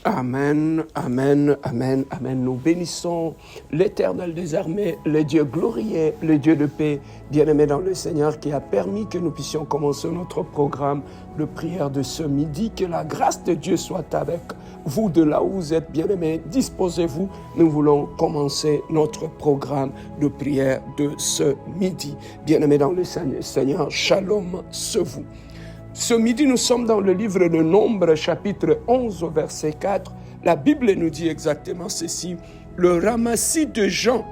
Amen, amen, amen, amen. Nous bénissons l'Éternel des armées, le Dieu glorieux, le Dieu de paix, bien-aimé dans le Seigneur, qui a permis que nous puissions commencer notre programme de prière de ce midi. Que la grâce de Dieu soit avec vous de là où vous êtes, bien-aimés. Disposez-vous, nous voulons commencer notre programme de prière de ce midi. Bien-aimé dans le Seigneur, shalom sur vous. Ce midi, nous sommes dans le livre de Nombre, chapitre 11, verset 4. La Bible nous dit exactement ceci. Le ramassis de gens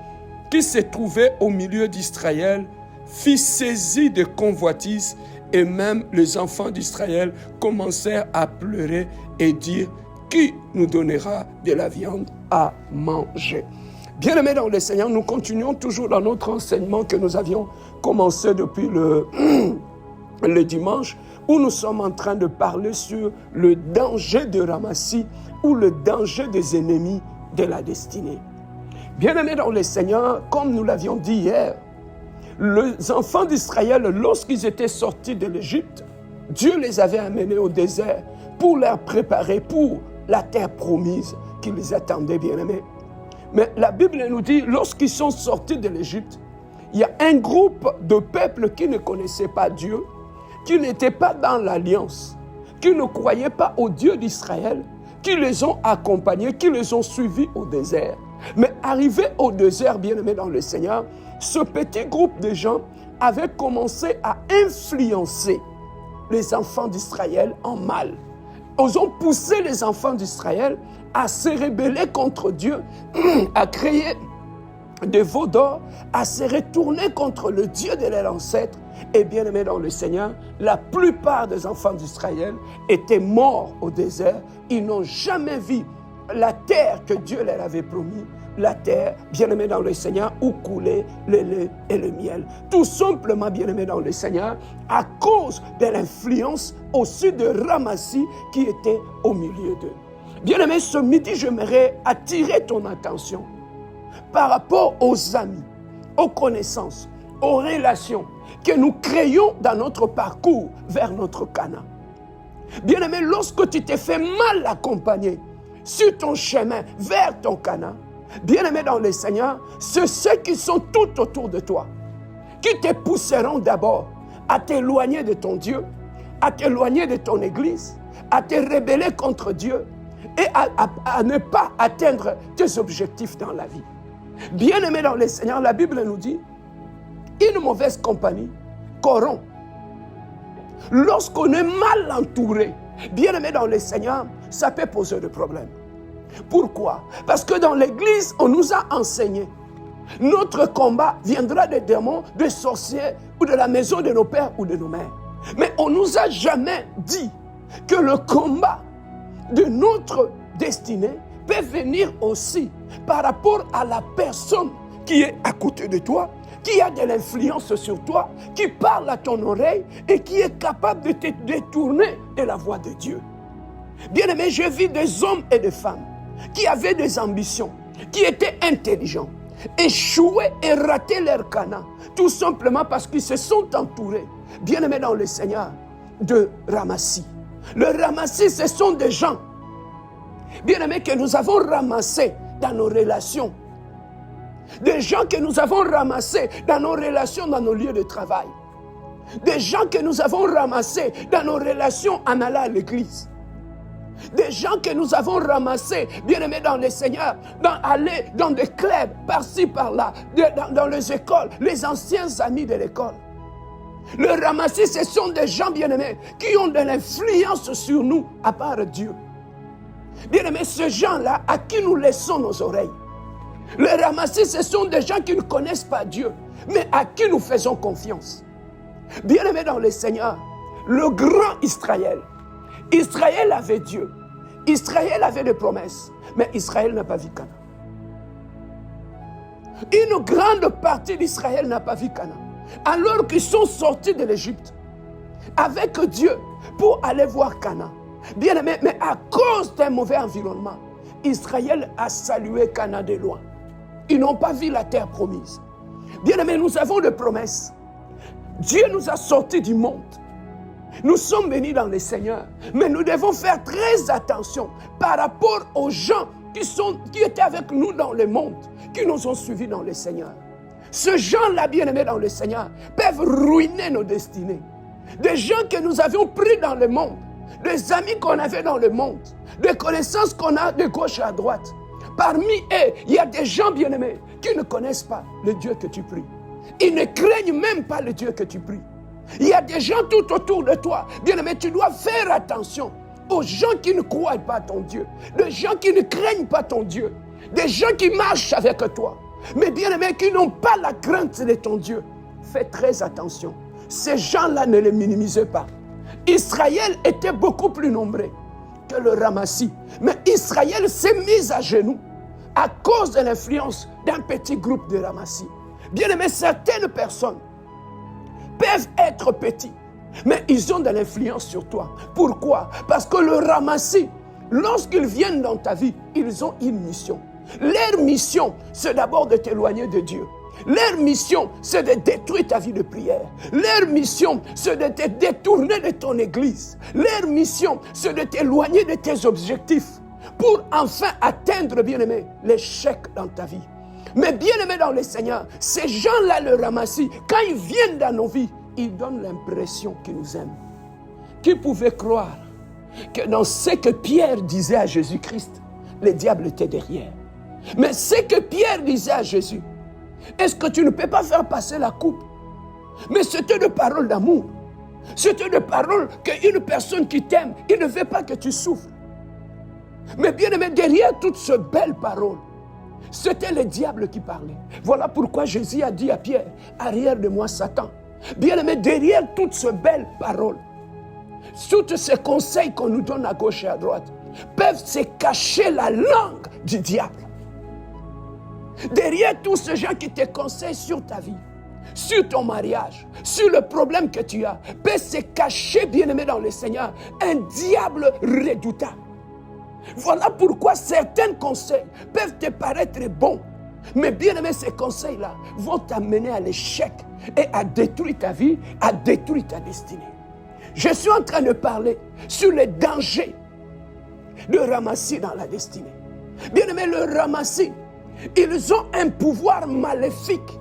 qui se trouvaient au milieu d'Israël fit saisi de convoitise, et même les enfants d'Israël commencèrent à pleurer et dire « Qui nous donnera de la viande à manger ?» Bien-aimés dans le Seigneur, nous continuons toujours dans notre enseignement que nous avions commencé depuis le dimanche, où nous sommes en train de parler sur le danger de ramassis ou le danger des ennemis de la destinée. Bien-aimés dans le Seigneur, comme nous l'avions dit hier, les enfants d'Israël, lorsqu'ils étaient sortis de l'Égypte, Dieu les avait amenés au désert pour leur préparer pour la terre promise qui les attendait, bien-aimés. Mais la Bible nous dit, lorsqu'ils sont sortis de l'Égypte, il y a un groupe de peuples qui ne connaissaient pas Dieu, qui n'étaient pas dans l'alliance, qui ne croyaient pas au Dieu d'Israël, qui les ont accompagnés, qui les ont suivis au désert. Mais arrivés au désert, bien-aimés dans le Seigneur, ce petit groupe de gens avait commencé à influencer les enfants d'Israël en mal. Ils ont poussé les enfants d'Israël à se rebeller contre Dieu, à créer des veaux d'or, à se retourner contre le Dieu de leurs ancêtres. Et bien aimés dans le Seigneur, la plupart des enfants d'Israël étaient morts au désert. Ils n'ont jamais vu la terre que Dieu leur avait promis, la terre, bien aimés dans le Seigneur, où coulait le lait et le miel. Tout simplement, bien aimés dans le Seigneur, à cause de l'influence aussi de ramassis qui était au milieu d'eux. Bien aimés, ce midi, j'aimerais attirer ton attention par rapport aux amis, aux connaissances, aux relations que nous créons dans notre parcours vers notre Canaan. Bien-aimé, lorsque tu t'es fait mal accompagner sur ton chemin vers ton Canaan, bien-aimé dans le Seigneur, c'est ceux qui sont tout autour de toi, qui te pousseront d'abord à t'éloigner de ton Dieu, à t'éloigner de ton Église, à te rebeller contre Dieu et à ne pas atteindre tes objectifs dans la vie. Bien-aimé dans le Seigneur, la Bible nous dit, une mauvaise compagnie corrompt. Lorsqu'on est mal entouré, bien-aimé dans le Seigneur, ça peut poser des problèmes. Pourquoi? Parce que dans l'Église, on nous a enseigné, notre combat viendra des démons, des sorciers ou de la maison de nos pères ou de nos mères. Mais on ne nous a jamais dit que le combat de notre destinée peut venir aussi par rapport à la personne qui est à côté de toi, qui a de l'influence sur toi, qui parle à ton oreille et qui est capable de te détourner de la voie de Dieu. Bien-aimé, j'ai vu des hommes et des femmes qui avaient des ambitions, qui étaient intelligents, échouer et rater leur Canaan, tout simplement parce qu'ils se sont entourés, bien-aimés dans le Seigneur, de ramassis. Le ramassis, ce sont des gens, bien-aimés, que nous avons ramassés dans nos relations. Des gens que nous avons ramassés dans nos relations, dans nos lieux de travail. Des gens que nous avons ramassés dans nos relations en allant à l'église. Des gens que nous avons ramassés, bien-aimés dans le Seigneur, aller dans des clubs, par-ci, par-là, dans les écoles, les anciens amis de l'école. Le ramassis, ce sont des gens, bien-aimés, qui ont de l'influence sur nous, à part Dieu. Bien-aimés, ces gens-là, à qui nous laissons nos oreilles. Les ramassis, ce sont des gens qui ne connaissent pas Dieu, mais à qui nous faisons confiance. Bien-aimés dans le Seigneur, le grand Israël. Israël avait Dieu. Israël avait des promesses, mais Israël n'a pas vu Canaan. Une grande partie d'Israël n'a pas vu Canaan. Alors qu'ils sont sortis de l'Égypte avec Dieu pour aller voir Canaan. Bien-aimés, mais à cause d'un mauvais environnement, Israël a salué Canaan de loin. Ils n'ont pas vu la terre promise. Bien-aimés, nous avons des promesses. Dieu nous a sortis du monde. Nous sommes bénis dans le Seigneur, mais nous devons faire très attention par rapport aux gens qui étaient avec nous dans le monde, qui nous ont suivis dans le Seigneur. Ces gens-là, bien-aimés dans le Seigneur, peuvent ruiner nos destinées. Des gens que nous avions pris dans le monde, des amis qu'on avait dans le monde, des connaissances qu'on a de gauche à droite. Parmi eux, il y a des gens bien-aimés qui ne connaissent pas le Dieu que tu pries. Ils ne craignent même pas le Dieu que tu pries. Il y a des gens tout autour de toi. Bien-aimé, tu dois faire attention aux gens qui ne croient pas à ton Dieu, des gens qui ne craignent pas ton Dieu, des gens qui marchent avec toi, mais bien-aimés, qui n'ont pas la crainte de ton Dieu. Fais très attention. Ces gens-là, ne les minimisez pas. Israël était beaucoup plus nombreux que le Ramassi. Mais Israël s'est mis à genoux à cause de l'influence d'un petit groupe de Ramassi. Bien-aimés, certaines personnes peuvent être petits, mais ils ont de l'influence sur toi. Pourquoi? Parce que le Ramassi, lorsqu'ils viennent dans ta vie, ils ont une mission. Leur mission, c'est d'abord de t'éloigner de Dieu. Leur mission, c'est de détruire ta vie de prière. Leur mission, c'est de te détourner de ton église. Leur mission, c'est de t'éloigner de tes objectifs pour enfin atteindre, bien-aimé, l'échec dans ta vie. Mais bien-aimé dans le Seigneur, ces gens-là, le Ramassi, quand ils viennent dans nos vies, ils donnent l'impression qu'ils nous aiment. Qui pouvait croire que dans ce que Pierre disait à Jésus-Christ, le diable était derrière. Mais ce que Pierre disait à Jésus, est-ce que tu ne peux pas faire passer la coupe? Mais c'était des paroles d'amour. C'était des paroles qu'une personne qui t'aime, il ne veut pas que tu souffres. Mais bien aimé, derrière toutes ces belles paroles, c'était le diable qui parlait. Voilà pourquoi Jésus a dit à Pierre, arrière de moi Satan. Bien aimé, derrière toutes ces belles paroles, tous ces conseils qu'on nous donne à gauche et à droite, peuvent se cacher la langue du diable. Derrière tous ces gens qui te conseillent sur ta vie, sur ton mariage, sur le problème que tu as, peut se cacher, bien-aimé dans le Seigneur, un diable redoutable. Voilà pourquoi certains conseils peuvent te paraître bons, mais bien-aimé, ces conseils-là vont t'amener à l'échec et à détruire ta vie, à détruire ta destinée. Je suis en train de parler sur les dangers de ramasser dans la destinée. Bien-aimé, le ramasser, ils ont un pouvoir maléfique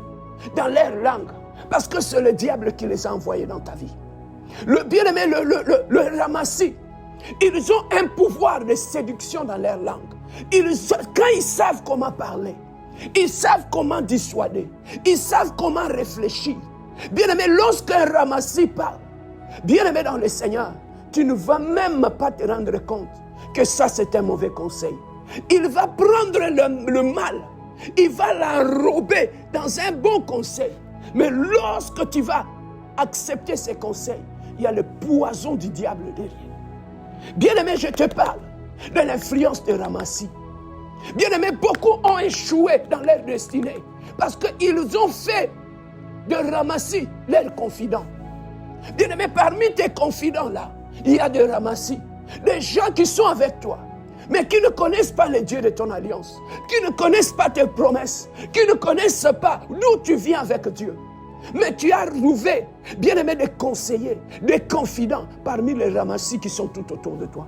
dans leur langue, parce que c'est le diable qui les a envoyés dans ta vie. Le bien-aimé, le ramasser, ils ont un pouvoir de séduction dans leur langue. Quand ils savent comment parler, ils savent comment dissuader, ils savent comment réfléchir. Bien-aimé, lorsqu'un ramassis parle, bien-aimé dans le Seigneur, tu ne vas même pas te rendre compte que ça c'est un mauvais conseil. Il va prendre le mal, il va l'enrober dans un bon conseil. Mais lorsque tu vas accepter ces conseils, il y a le poison du diable derrière. Bien-aimé, je te parle de l'influence de Ramassi. Bien-aimé, beaucoup ont échoué dans leur destinée parce qu'ils ont fait de Ramassi leur confident. Bien-aimé, parmi tes confidents là, il y a des Ramassi, des gens qui sont avec toi, mais qui ne connaissent pas le Dieu de ton alliance, qui ne connaissent pas tes promesses, qui ne connaissent pas d'où tu viens avec Dieu. Mais tu as trouvé, bien-aimé, des conseillers, des confidents parmi les ramassis qui sont tout autour de toi.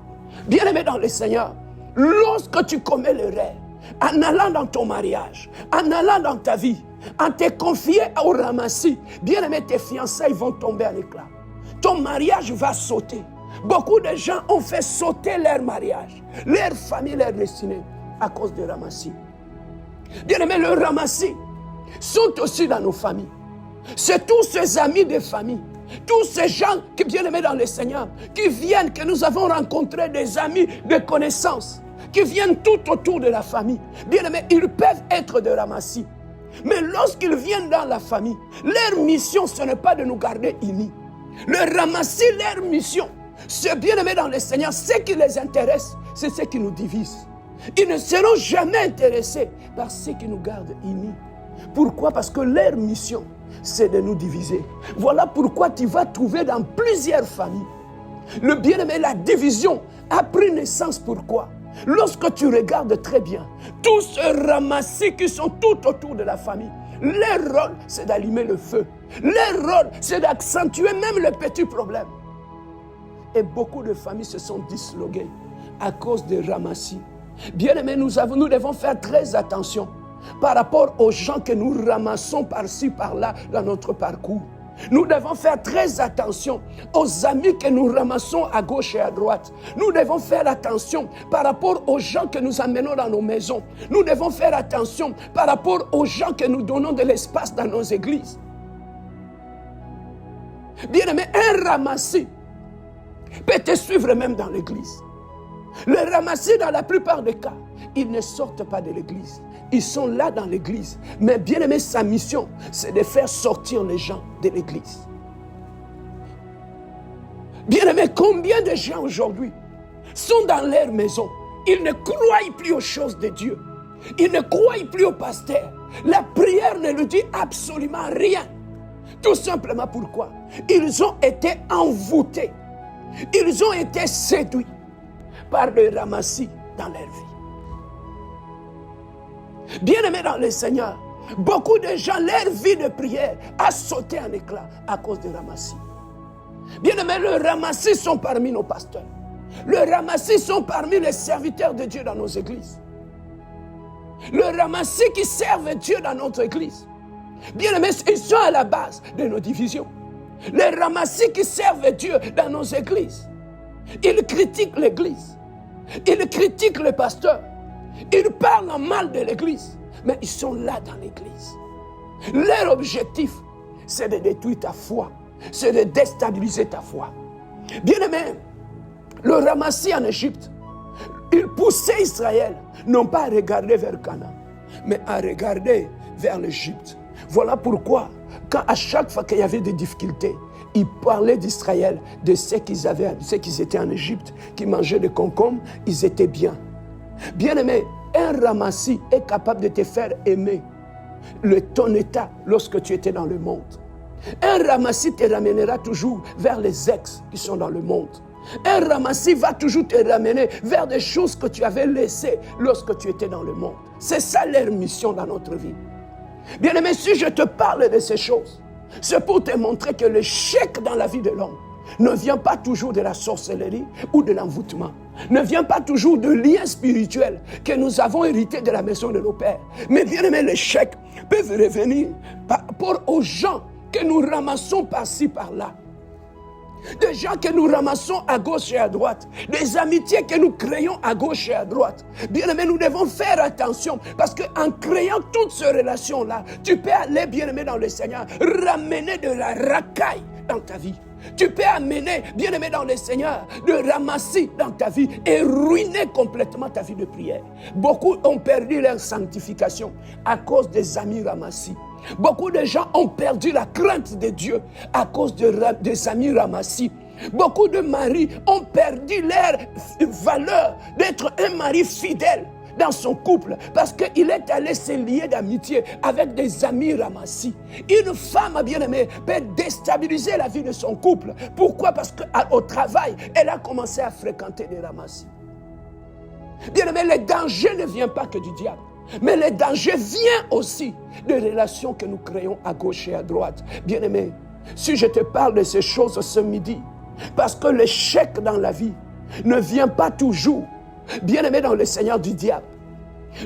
Bien-aimé dans le Seigneur, lorsque tu commets l'erreur, en allant dans ton mariage, en allant dans ta vie, en te confiant au ramassis, bien-aimé, tes fiançailles vont tomber à l'éclat. Ton mariage va sauter. Beaucoup de gens ont fait sauter leur mariage, leur famille, leur destinée, à cause de ramassis. Bien-aimé, le ramassis sont aussi dans nos familles. C'est tous ces amis de famille, tous ces gens qui bien-aimés dans le Seigneur, qui viennent, que nous avons rencontré des amis de connaissances, qui viennent tout autour de la famille. Bien-aimés, ils peuvent être de ramassis. Mais lorsqu'ils viennent dans la famille, leur mission, ce n'est pas de nous garder unis. Le ramassis, leur mission, c'est bien-aimés dans le Seigneur, ce qui les intéresse, c'est ce qui nous divise. Ils ne seront jamais intéressés par ce qui nous garde unis. Pourquoi? Parce que leur mission, c'est de nous diviser. Voilà pourquoi tu vas trouver dans plusieurs familles. Le bien-aimé, la division a pris naissance. Pourquoi? Lorsque tu regardes très bien, tous ces ramassis qui sont tout autour de la famille, leur rôle, c'est d'allumer le feu. Leur rôle, c'est d'accentuer même les petits problèmes. Et beaucoup de familles se sont disloquées à cause de ramassis. Bien-aimés, nous devons faire très attention par rapport aux gens que nous ramassons par-ci, par-là dans notre parcours. Nous devons faire très attention aux amis que nous ramassons à gauche et à droite. Nous devons faire attention par rapport aux gens que nous amenons dans nos maisons. Nous devons faire attention par rapport aux gens que nous donnons de l'espace dans nos églises. Bien-aimé, un ramassis peut te suivre même dans l'église. Le ramassis, dans la plupart des cas, ils ne sortent pas de l'église. Ils sont là dans l'église. Mais bien aimé, sa mission, c'est de faire sortir les gens de l'église. Bien aimé, combien de gens aujourd'hui sont dans leur maison? Ils ne croient plus aux choses de Dieu. Ils ne croient plus au pasteur. La prière ne lui dit absolument rien. Tout simplement pourquoi? Ils ont été envoûtés. Ils ont été séduits par le ramassis dans leur vie. Bien-aimés dans le Seigneur, beaucoup de gens, leur vie de prière a sauté en éclats à cause du ramassis. Bien-aimés, le ramassis sont parmi nos pasteurs. Le ramassis sont parmi les serviteurs de Dieu dans nos églises. Le ramassis qui servent Dieu dans notre église. Bien-aimés, ils sont à la base de nos divisions. Les ramassis qui servent Dieu dans nos églises. Ils critiquent l'église. Ils critiquent le pasteur. Ils parlent en mal de l'église. Mais ils sont là dans l'église. Leur objectif, c'est de détruire ta foi. C'est de déstabiliser ta foi. Bien-aimé, le ramassis en Égypte, il poussait Israël, non pas à regarder vers Canaan, mais à regarder vers l'Égypte. Voilà pourquoi, quand à chaque fois qu'il y avait des difficultés, ils parlaient d'Israël, de ce qu'ils avaient, ceux qui étaient en Égypte, qui mangeaient des concombres, ils étaient bien. Bien-aimé, un ramassis est capable de te faire aimer ton état lorsque tu étais dans le monde. Un ramassis te ramènera toujours vers les ex qui sont dans le monde. Un ramassis va toujours te ramener vers des choses que tu avais laissées lorsque tu étais dans le monde. C'est ça leur mission dans notre vie. Bien-aimé, si je te parle de ces choses, c'est pour te montrer que l'échec dans la vie de l'homme ne vient pas toujours de la sorcellerie ou de l'envoûtement. Ne vient pas toujours de liens spirituels que nous avons hérités de la maison de nos pères. Mais bien aimé, l'échec peut revenir par rapport aux gens que nous ramassons par-ci, par-là. Des gens que nous ramassons à gauche et à droite. Des amitiés que nous créons à gauche et à droite. Bien aimé, nous devons faire attention parce qu'en créant toutes ces relations-là, tu peux aller, bien aimé dans le Seigneur, ramener de la racaille dans ta vie. Tu peux amener, bien aimé dans le Seigneur, de ramasser dans ta vie et ruiner complètement ta vie de prière. Beaucoup ont perdu leur sanctification à cause des amis ramassis. Beaucoup de gens ont perdu la crainte de Dieu à cause des amis ramassis. Beaucoup de maris ont perdu leur valeur d'être un mari fidèle dans son couple parce qu'il est allé se lier d'amitié avec des amis ramassis. Une femme bien-aimée peut déstabiliser la vie de son couple. Pourquoi? Parce qu'au travail, elle a commencé à fréquenter des ramassis. Bien-aimé, le danger ne vient pas que du diable. Mais le danger vient aussi des relations que nous créons à gauche et à droite. Bien-aimé, si je te parle de ces choses ce midi, parce que l'échec dans la vie ne vient pas toujours, bien-aimé dans le Seigneur, du diable.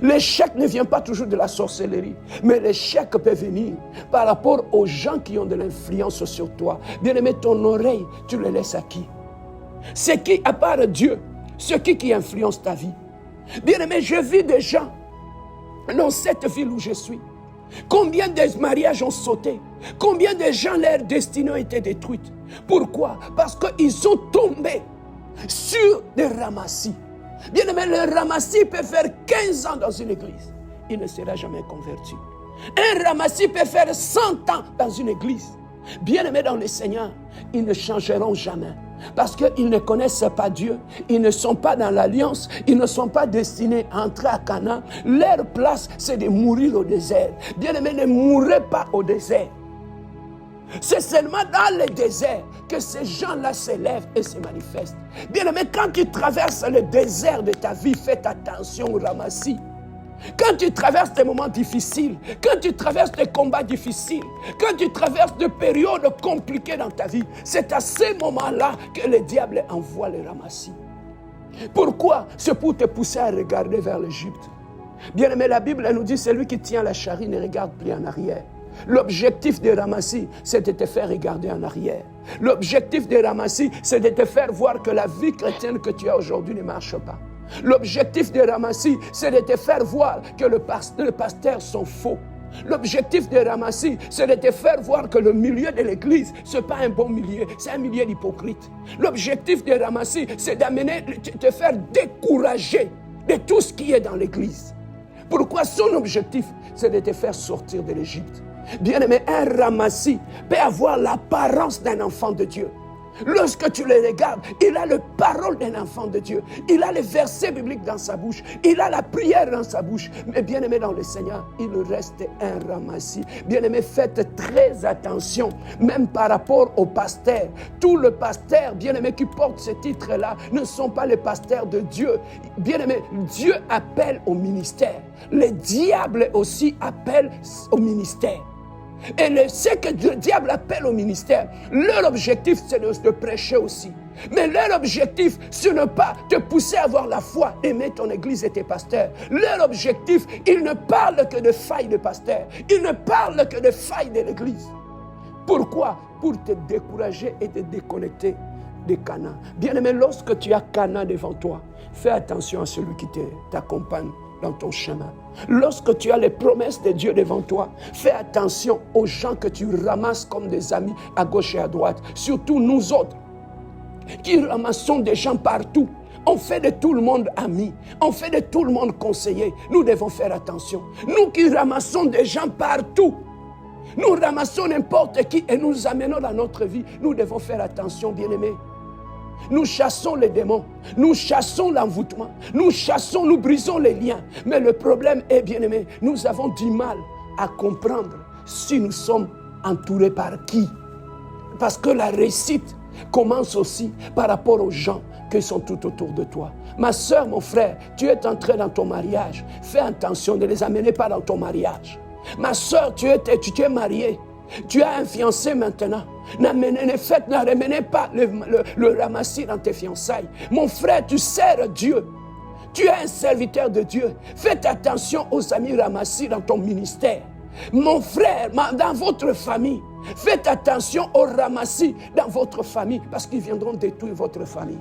L'échec ne vient pas toujours de la sorcellerie, mais l'échec peut venir par rapport aux gens qui ont de l'influence sur toi. Bien-aimé, ton oreille, tu le laisses à qui? C'est qui, à part Dieu, c'est qui influence ta vie? Bien-aimé, je vis des gens dans cette ville où je suis. Combien de mariages ont sauté? Combien de gens, leur destinée a été détruite? Pourquoi? Parce qu'ils sont tombés sur des ramassis. Bien-aimé, le ramassis peut faire 15 ans dans une église. Il ne sera jamais converti. Un ramassis peut faire 100 ans dans une église. Bien-aimé dans le Seigneur, ils ne changeront jamais. Parce qu'ils ne connaissent pas Dieu, ils ne sont pas dans l'alliance, ils ne sont pas destinés à entrer à Canaan. Leur place, c'est de mourir au désert. Bien-aimé, ne mourrez pas au désert. C'est seulement dans le désert que ces gens-là s'élèvent et se manifestent. Bien-aimé, quand tu traverses le désert de ta vie, fais attention au ramassis. Quand tu traverses des moments difficiles, quand tu traverses des combats difficiles, quand tu traverses des périodes compliquées dans ta vie, c'est à ces moments-là que le diable envoie les ramassis. Pourquoi? C'est pour te pousser à regarder vers l'Égypte. Bien aimé, la Bible elle nous dit, celui qui tient la charrue ne regarde plus en arrière. L'objectif des ramassis, c'est de te faire regarder en arrière. L'objectif des ramassis, c'est de te faire voir que la vie chrétienne que tu as aujourd'hui ne marche pas. L'objectif des ramassis, c'est de te faire voir que les pasteurs sont faux. L'objectif des ramassis, c'est de te faire voir que le milieu de l'église, ce n'est pas un bon milieu, c'est un milieu d'hypocrite. L'objectif des ramassis, c'est d'amener, de te faire décourager de tout ce qui est dans l'église. Pourquoi? Son objectif, c'est de te faire sortir de l'Égypte. Bien aimé, un ramassis peut avoir l'apparence d'un enfant de Dieu. Lorsque tu le regardes, il a les paroles d'un enfant de Dieu. Il a les versets bibliques dans sa bouche. Il a la prière dans sa bouche. Mais bien aimé dans le Seigneur, il reste un ramassis. Bien aimé, faites très attention, même par rapport aux pasteurs. Tous les pasteurs, bien aimé, qui portent ce titre-là, ne sont pas les pasteurs de Dieu. Bien aimé, Dieu appelle au ministère. Le diable aussi appelle au ministère. Et ce que le diable appelle au ministère, leur objectif, c'est de prêcher aussi. Mais leur objectif, ce n'est pas de pousser à avoir la foi, aimer ton église et tes pasteurs. Leur objectif, ils ne parlent que de failles de pasteurs. Ils ne parlent que de failles de l'église. Pourquoi? Pour te décourager et te déconnecter de Canaan. Bien-aimé, lorsque tu as Canaan devant toi, fais attention à celui qui t'accompagne dans ton chemin. Lorsque tu as les promesses de Dieu devant toi, fais attention aux gens que tu ramasses comme des amis à gauche et à droite. Surtout nous autres, qui ramassons des gens partout. On fait de tout le monde ami. On fait de tout le monde conseiller. Nous devons faire attention. Nous qui ramassons des gens partout, nous ramassons n'importe qui et nous amenons dans notre vie. Nous devons faire attention, bien-aimés. Nous chassons les démons, nous chassons l'envoûtement, nous brisons les liens. Mais le problème est, bien-aimé, nous avons du mal à comprendre si nous sommes entourés par qui. Parce que la réussite commence aussi par rapport aux gens qui sont tout autour de toi. Ma soeur, mon frère, tu es entré dans ton mariage. Fais attention, ne les amenez pas dans ton mariage. Ma soeur, tu es mariée. Tu as un fiancé maintenant. Ne ramenez pas le ramassis dans tes fiançailles. Mon frère, tu sers Dieu. Tu es un serviteur de Dieu. Faites attention aux amis ramassis dans ton ministère. Mon frère, dans votre famille, faites attention aux ramassis dans votre famille parce qu'ils viendront détruire votre famille.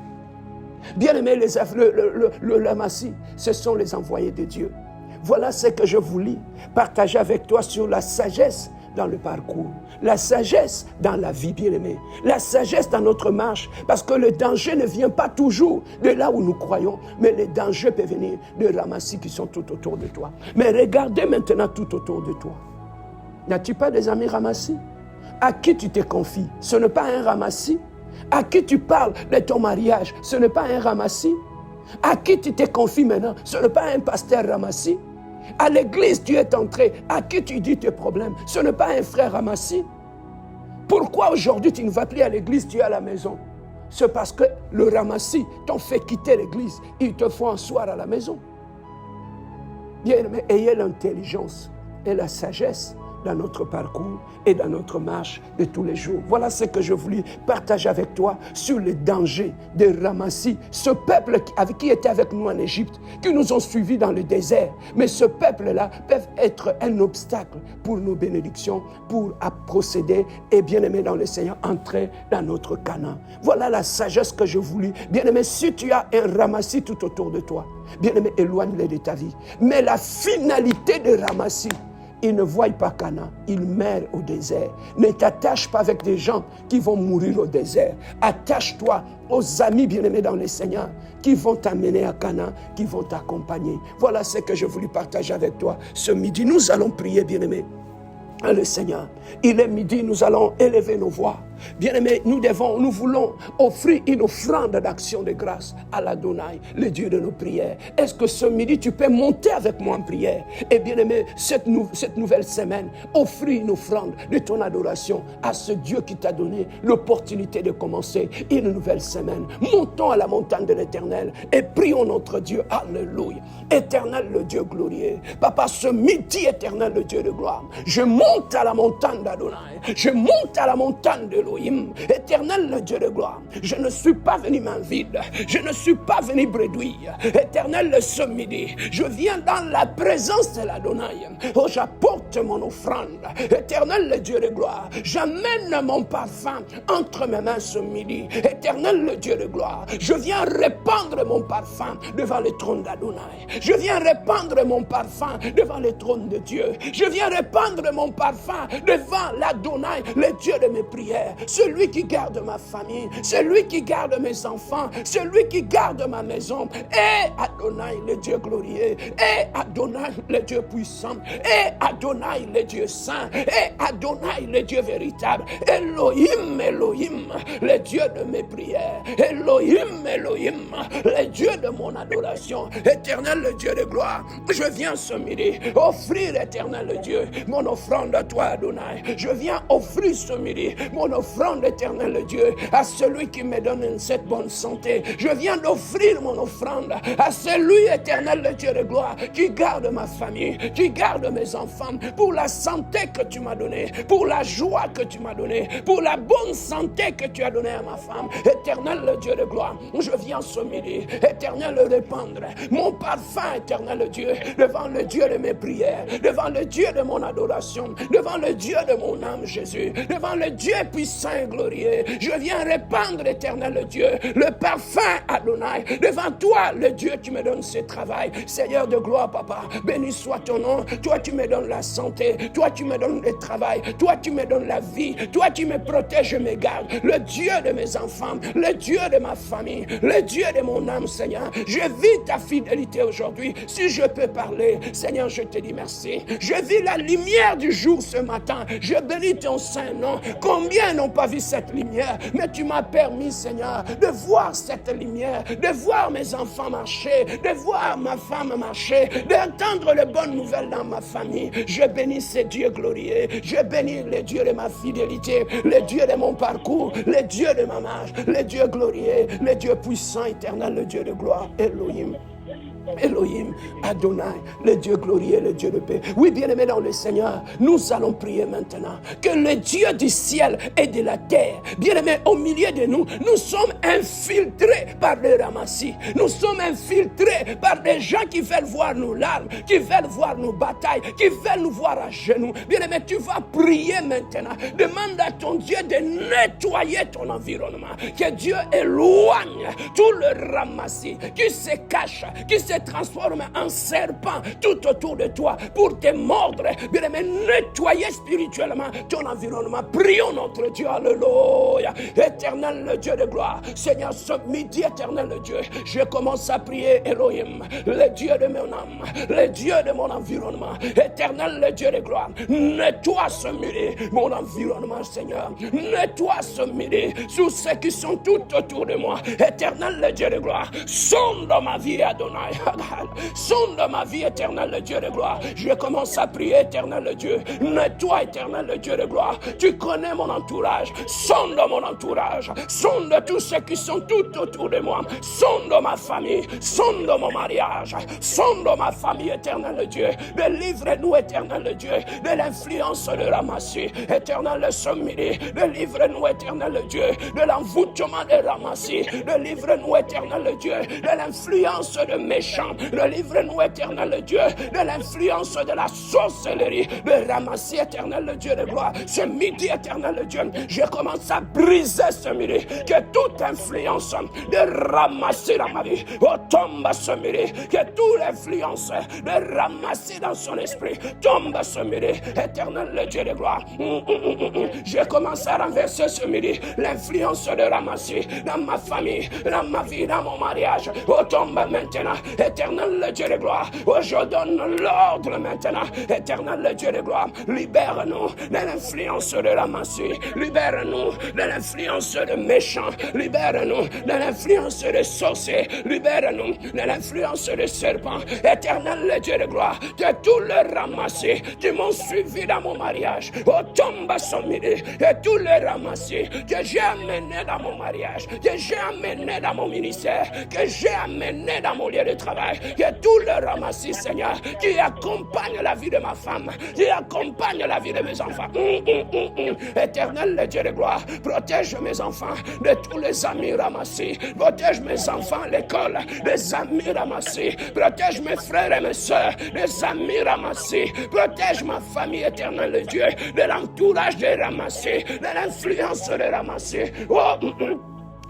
Bien aimé, le ramassis, ce sont les envoyés de Dieu. Voilà ce que je voulais partager avec toi sur la sagesse dans le parcours, la sagesse dans la vie, bien-aimée, la sagesse dans notre marche, parce que le danger ne vient pas toujours de là où nous croyons, mais le danger peut venir de ramassis qui sont tout autour de toi. Mais regardez maintenant tout autour de toi. N'as-tu pas des amis ramassis? À qui tu te confies? Ce n'est pas un ramassis. À qui tu parles de ton mariage? Ce n'est pas un ramassis. À qui tu te confies maintenant? Ce n'est pas un pasteur ramassis. À l'église, tu es entré. À qui tu dis tes problèmes? Ce n'est pas un frère ramassis. Pourquoi aujourd'hui tu ne vas plus à l'église, tu es à la maison? C'est parce que le ramassis t'ont fait quitter l'église. Il te faut un soir à la maison. Bien, mais ayez l'intelligence et la sagesse dans notre parcours et dans notre marche de tous les jours. Voilà ce que je voulais partager avec toi sur les dangers de ramassis. Ce peuple qui était avec nous en Égypte, qui nous ont suivis dans le désert. Mais ce peuple-là peut être un obstacle pour nos bénédictions, pour procéder et bien aimé dans le Seigneur, entrer dans notre Canaan. Voilà la sagesse que je voulais. Bien aimé, si tu as un ramassis tout autour de toi, bien aimé, éloigne-les de ta vie. Mais la finalité de ramassis, ils ne voient pas Canaan, ils meurent au désert. Ne t'attache pas avec des gens qui vont mourir au désert. Attache-toi aux amis bien-aimés dans le Seigneur qui vont t'amener à Canaan, qui vont t'accompagner. Voilà ce que je voulais partager avec toi ce midi. Nous allons prier, bien-aimés. Le Seigneur, il est midi, nous allons élever nos voix. Bien-aimés, nous voulons offrir une offrande d'action de grâce à l'Adonai, le Dieu de nos prières. Est-ce que ce midi, tu peux monter avec moi en prière? Et bien-aimé, cette nouvelle semaine, offrir une offrande de ton adoration à ce Dieu qui t'a donné l'opportunité de commencer une nouvelle semaine. Montons à la montagne de l'Éternel et prions notre Dieu. Alléluia. Éternel, le Dieu glorieux. Papa, ce midi, éternel, le Dieu de gloire, je monte à la montagne d'Adonai. Je monte à la montagne d'Elohim. Éternel, le Dieu de gloire, je ne suis pas venu main vide. Je ne suis pas venu bredouille. Éternel, ce midi, je viens dans la présence de l'Adonai. Oh, j'apporte mon offrande. Éternel, le Dieu de gloire, j'amène mon parfum entre mes mains ce midi. Éternel, le Dieu de gloire, je viens répandre mon parfum devant le trône d'Adonai. Je viens répandre mon parfum devant le trône de Dieu. Je viens répandre mon parfum devant l'Adonai, le Dieu de mes prières. Celui qui garde ma famille, celui qui garde mes enfants, celui qui garde ma maison. Et Adonai, le Dieu glorieux. Et Adonai, le Dieu puissant. Et Adonai, le Dieu saint. Et Adonai, le Dieu véritable. Elohim, Elohim, le Dieu de mes prières. Elohim, Elohim, le Dieu de mon adoration. Éternel, le Dieu de gloire, je viens ce midi offrir, éternel le Dieu, mon offrande à toi, Adonai. Je viens offrir ce midi mon offrande, éternel le Dieu, à celui qui me donne cette bonne santé. Je viens d'offrir mon offrande à celui, éternel le Dieu de gloire, qui garde ma famille, qui garde mes enfants, pour la santé que tu m'as donnée, pour la joie que tu m'as donnée, pour la bonne santé que tu as donnée à ma femme. Éternel le Dieu de gloire, je viens ce midi, éternel, répandre mon parfum, éternel Dieu, devant le Dieu de mes prières, devant le Dieu de mon adoration, devant le Dieu de mon âme, Jésus, devant le Dieu puissant et glorieux. Je viens répandre, éternel Dieu, le parfum, Adonai, devant toi, le Dieu qui me donne ce travail. Seigneur de gloire, Papa, béni soit ton nom. Toi, tu me donnes la santé, toi, tu me donnes le travail, toi, tu me donnes la vie, toi, tu me protèges et me gardes. Le Dieu de mes enfants, le Dieu de ma famille, le Dieu de mon âme, Seigneur. Je vis ta fidélité aujourd'hui. Si je peux parler, Seigneur, je te dis merci. Je vis la lumière du jour ce matin. Je bénis ton saint nom. Combien n'ont pas vu cette lumière, mais tu m'as permis, Seigneur, de voir cette lumière, de voir mes enfants marcher, de voir ma femme marcher, d'entendre les bonnes nouvelles dans ma famille. Je bénis ces dieux glorieux. Je bénis les dieux de ma fidélité, les dieux de mon parcours, les dieux de ma marche, les dieux glorieux, les dieux puissants, éternels, le Dieu de gloire, Elohim. Elohim, Adonai, le Dieu glorieux, le Dieu de paix. Oui, bien-aimés dans le Seigneur, nous allons prier maintenant que le Dieu du ciel et de la terre, bien-aimés, au milieu de nous, nous sommes infiltrés par des ramassis. Nous sommes infiltrés par des gens qui veulent voir nos larmes, qui veulent voir nos batailles, qui veulent nous voir à genoux. Bien-aimés, tu vas prier maintenant. Demande à ton Dieu de nettoyer ton environnement. Que Dieu éloigne tout le ramassis qui se cache, qui se transforme en serpent tout autour de toi pour te mordre. Bien-aimé, nettoyer spirituellement ton environnement. Prions notre Dieu, alléluia. Éternel, le Dieu de gloire. Seigneur, ce midi, éternel, le Dieu, je commence à prier Elohim, le Dieu de mon âme, le Dieu de mon environnement. Éternel, le Dieu de gloire. Nettoie ce midi mon environnement, Seigneur. Nettoie ce midi tous ceux qui sont tout autour de moi. Éternel, le Dieu de gloire. Sonde ma vie, Adonai. Sonde ma vie, éternel, le Dieu de gloire. Je commence à prier, éternel, le Dieu. Nettoie, éternel, le Dieu de gloire. Tu connais mon entourage. Sonde mon entourage. Sonde tous ceux qui sont tout autour de moi. Sonde ma famille. Sonde mon mariage. Sonde ma famille, éternel, le Dieu. Délivre-nous, éternel, le Dieu, de l'influence de ramassis. Éternel, le sommeil. Délivre-nous, éternel, le Dieu, de l'envoûtement de ramassis. Délivre-nous, éternel, le Dieu, de l'influence de méchants. Délivre-nous, éternel, le Dieu, de l'influence de la sorcellerie, de ramassis, éternel, le Dieu de gloire. Ce midi, éternel, le Dieu, je commence à briser ce midi, que toute influence de ramasser dans ma vie, tombe ce midi, que toute influence de ramasser dans son esprit, tombe ce midi, éternel, le Dieu de gloire. Je commence à renverser ce midi, l'influence de ramasser dans ma famille, dans ma vie, dans mon mariage, tombe maintenant, Éternel le Dieu de gloire, oh, je donne l'ordre maintenant. Éternel le Dieu de gloire, libère-nous de l'influence de la massue, libère-nous de l'influence de méchants, libère-nous de l'influence de sorciers, libère-nous de l'influence de serpents. Éternel le Dieu de gloire, que tous les ramassés qui m'ont suivi dans mon mariage, oh, tombe à son milieu, et tous les ramassés que j'ai amenés dans mon mariage, que j'ai amenés dans mon ministère, que j'ai amenés dans mon lieu de travail, que tous les ramassés, Seigneur, qui accompagnent la vie de ma femme, qui accompagnent la vie de mes enfants. Éternel le Dieu de gloire, protège mes enfants de tous les amis ramassés, protège mes enfants à l'école, des amis ramassés, protège mes frères et mes soeurs, des amis ramassés, protège ma famille, éternel le Dieu, de l'entourage des ramassés, de l'influence des ramassés.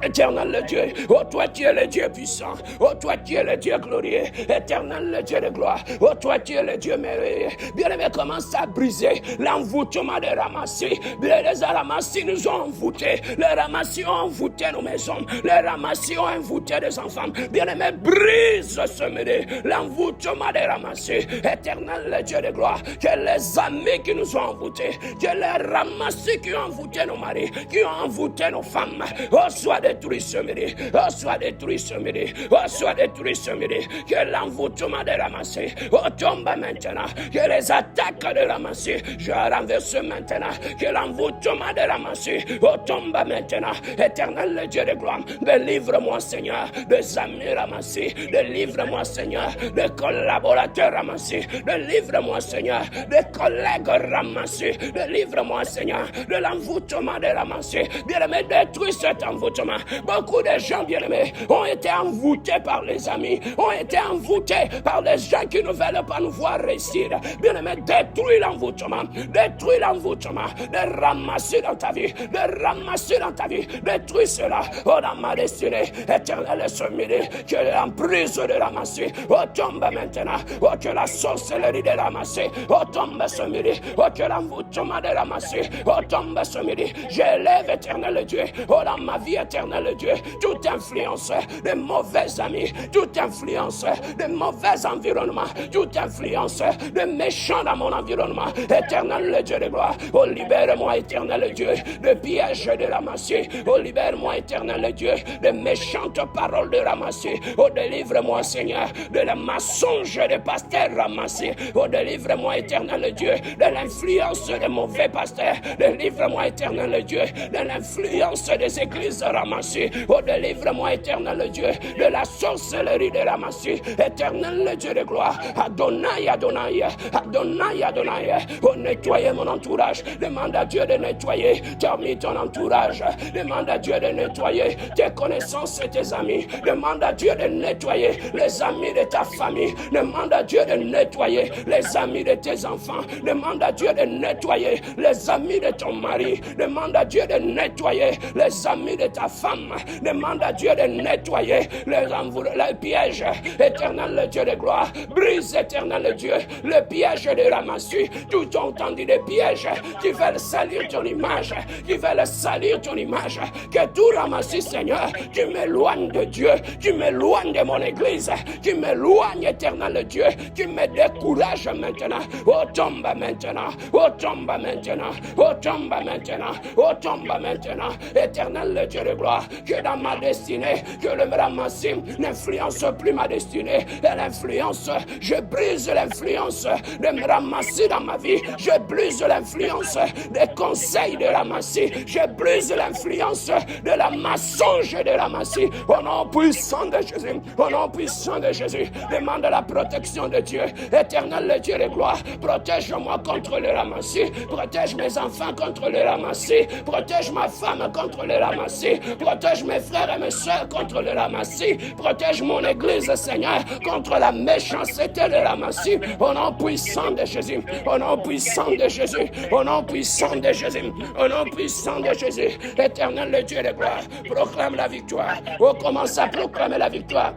Éternel le Dieu, oh toi tu es le Dieu puissant, oh toi tu es le Dieu glorieux, éternel le Dieu de gloire, oh toi tu es le Dieu merveilleux. Bien-aimé, commence à briser l'envoûtement des ramassés. Les ramassés nous ont envoûtés, les ramassés ont envoûté nos maisons, les ramassés ont envoûté des enfants. Bien-aimé, brise ce midi l'envoûtement des ramassés. Éternel le Dieu de gloire, que les amis qui nous ont envoûtés, que les ramassés qui ont envoûté nos maris, qui ont envoûté nos femmes, oh soit détruit ce midi, oh soit détruit ce midi, oh soit détruit ce midi, que l'envoûtement des ramassés, oh tombe maintenant, que les attaques de ramassés, je renverse maintenant, que l'envoûtement des ramassés, oh tombe maintenant, éternel le Dieu de gloire, délivre-moi Seigneur, des amis ramassés, délivre-moi Seigneur, des collaborateurs ramassés, délivre-moi Seigneur, des collègues ramassés, délivre-moi Seigneur, de l'envoûtement des ramassés, bien-aimé, détruis cet envoûtement. Beaucoup de gens bien-aimés ont été envoûtés par les amis, ont été envoûtés par les gens qui ne veulent pas nous voir réussir. Bien-aimé, détruis l'envoûtement, de ramasser dans ta vie, de ramasser dans ta vie, détruis cela, oh dans ma destinée, éternel ce midi, que l'emprise de ramasser, oh tombe maintenant, oh que la sorcellerie de ramasser, oh tombe ce midi, oh que l'envoûtement de ramasser, oh tombe ce midi, j'élève éternel Dieu, oh dans ma vie éternelle Dieu, toute influence de mauvais amis, toute influence de mauvais environnement, toute influence de méchants dans mon environnement, éternel le Dieu de gloire, oh libère-moi éternel Dieu, de pièges de ramasser, oh libère-moi éternel Dieu, de méchantes paroles de ramasser, oh délivre-moi Seigneur, de la mensonge de pasteurs ramassés, oh délivre-moi éternel Dieu, de l'influence de mauvais pasteurs, délivre-moi éternel Dieu, de l'influence des églises ramassées, oh délivre-moi éternel Dieu, de la sorcellerie de ramasser, éternel Dieu de gloire, Adonai, Adonai, Adonai, Adonai, oh nettoyer mon entourage, demande à Dieu de nettoyer, termine ton entourage, demande à Dieu de nettoyer tes connaissances et tes amis, demande à Dieu de nettoyer les amis de ta famille, demande à Dieu de nettoyer les amis de tes enfants, demande à Dieu de nettoyer les amis de ton mari, demande à Dieu de nettoyer les amis de ta femme, demande à Dieu de nettoyer les pièges, éternel Dieu de gloire, brise éternel Dieu, le piège de ramasser, tout entendu des pièges qui veulent salir ton image, qui veulent salir ton image, que tout ramasser Seigneur, tu m'éloignes de Dieu, tu m'éloignes de mon église, tu m'éloignes éternel Dieu, tu me décourages maintenant, oh tombe maintenant, oh tombe maintenant, oh tombe maintenant, oh tombe maintenant, éternel Dieu de gloire, que dans ma destinée, que le ramasser n'influence plus ma destinée, et l'influence, je brise l'influence de me ramasser dans ma vie, je brise l'influence des conseils de ramasser, je brise l'influence de la mensonge de ramasser, au nom puissant de Jésus, au nom puissant de Jésus, demande la protection de Dieu, éternel Dieu de gloire, protège-moi contre le ramasser, protège mes enfants contre le ramasser, protège ma femme contre le ramasser, protège mes frères et mes soeurs contre le ramasser, protège mon église Seigneur contre la méchanceté de ramasser, au nom puissant de Jésus, au nom puissant de Jésus, au nom puissant de Jésus, au nom puissant de Jésus, éternel Dieu de gloire, proclame la victoire, on commence à proclamer la victoire.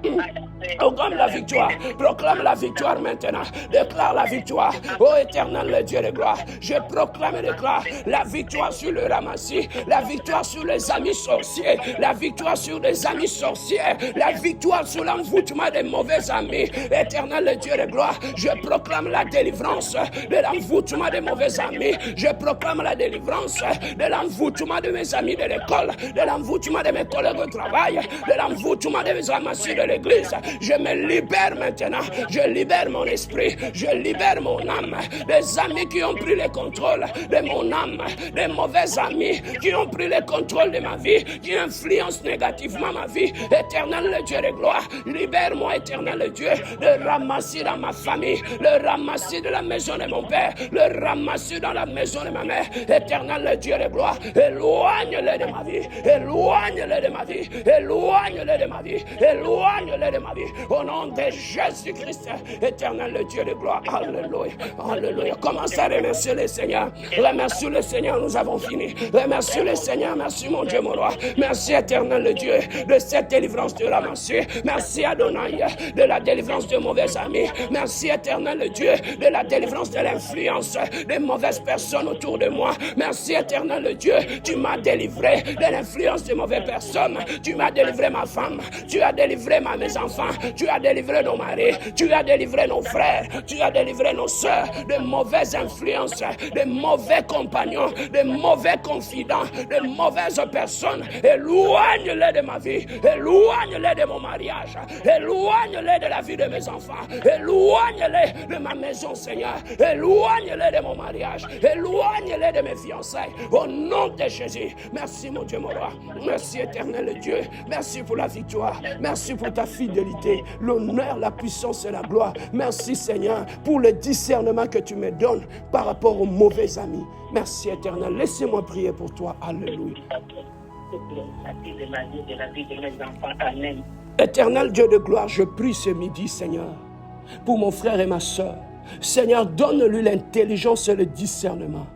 Proclame la victoire. Proclame la victoire maintenant. Déclare la victoire. Ô éternel, le Dieu de gloire. Je proclame et déclare la victoire sur le ramassis. La victoire sur les amis sorciers. La victoire sur les amis sorciers. La victoire sur l'envoûtement des mauvais amis. Éternel, le Dieu de gloire. Je proclame la délivrance de l'envoûtement des mauvais amis. Je proclame la délivrance de l'envoûtement de mes amis de l'école. De l'envoûtement de mes collègues au travail. De l'envoûtement de mes ramassis de l'église. Je me libère maintenant. Je libère mon esprit. Je libère mon âme. Des amis qui ont pris le contrôle de mon âme. Des mauvais amis qui ont pris le contrôle de ma vie. Qui influencent négativement ma vie. Éternel le Dieu de gloire. Libère-moi, éternel le Dieu. Le ramassis dans ma famille. Le ramassis de la maison de mon père. Le ramassis dans la maison de ma mère. Éternel le Dieu de gloire. Éloigne-les de ma vie. Éloigne-les de ma vie. Éloigne-les de ma vie. Éloigne-les de ma vie. Au nom de Jésus-Christ, éternel le Dieu de gloire. Alléluia. Alléluia. Commence à remercier le Seigneur. Remercie le Seigneur, nous avons fini. Remercie le Seigneur. Merci mon Dieu, mon roi. Merci éternel le Dieu de cette délivrance de la massue. Merci Adonai de la délivrance de mauvais amis. Merci éternel le Dieu de la délivrance de l'influence des mauvaises personnes autour de moi. Merci éternel le Dieu. Tu m'as délivré de l'influence de mauvaises personnes. Tu m'as délivré ma femme. Tu as délivré mes enfants. Tu as délivré nos maris. Tu as délivré nos frères. Tu as délivré nos sœurs de mauvaises influences, de mauvais compagnons, de mauvais confidents, de mauvaises personnes. Éloigne-les de ma vie. Éloigne-les de mon mariage. Éloigne-les de la vie de mes enfants. Éloigne-les de ma maison, Seigneur. Éloigne-les de mon mariage. Éloigne-les de mes fiançailles. Au nom de Jésus. Merci, mon Dieu, mon roi. Merci, éternel Dieu. Merci pour la victoire. Merci pour ta fidélité. L'honneur, la puissance et la gloire. Merci, Seigneur, pour le discernement que tu me donnes par rapport aux mauvais amis. Merci, éternel. Laissez-moi prier pour toi. Alléluia. Éternel Dieu de gloire, je prie ce midi, Seigneur, pour mon frère et ma soeur. Seigneur, donne-lui l'intelligence et le discernement.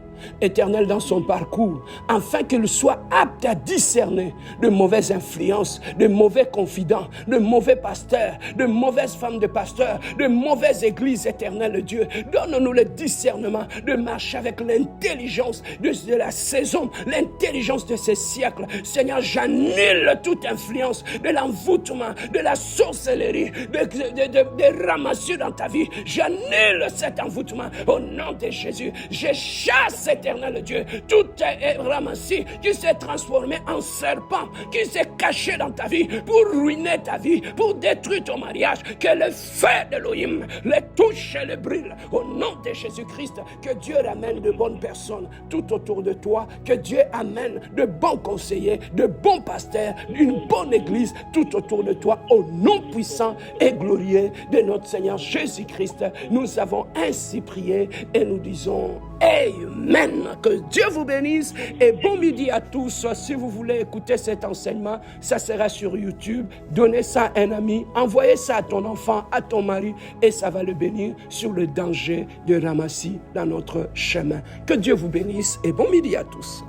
Éternel dans son parcours, afin qu'il soit apte à discerner de mauvaises influences, de mauvais confidents, de mauvais pasteurs, de mauvaises femmes de pasteurs, de mauvaises églises, éternel Dieu. Donne-nous le discernement de marcher avec l'intelligence de la saison, l'intelligence de ces siècles. Seigneur, j'annule toute influence de l'envoûtement, de la sorcellerie, de ramasser dans ta vie. J'annule cet envoûtement au nom de Jésus. Je chasse, éternel Dieu, tout est ramassé, qui s'est transformé en serpent, qui s'est caché dans ta vie pour ruiner ta vie, pour détruire ton mariage. Que le feu d'Elohim le touche et le brûle au nom de Jésus-Christ. Que Dieu ramène de bonnes personnes tout autour de toi. Que Dieu amène de bons conseillers, de bons pasteurs, une bonne église tout autour de toi. Au nom puissant et glorieux de notre Seigneur Jésus-Christ, nous avons ainsi prié et nous disons Amen. Que Dieu vous bénisse et bon midi à tous. Si vous voulez écouter cet enseignement, ça sera sur YouTube. Donnez ça à un ami, envoyez ça à ton enfant, à ton mari et ça va le bénir sur le danger de ramasser dans notre chemin. Que Dieu vous bénisse et bon midi à tous.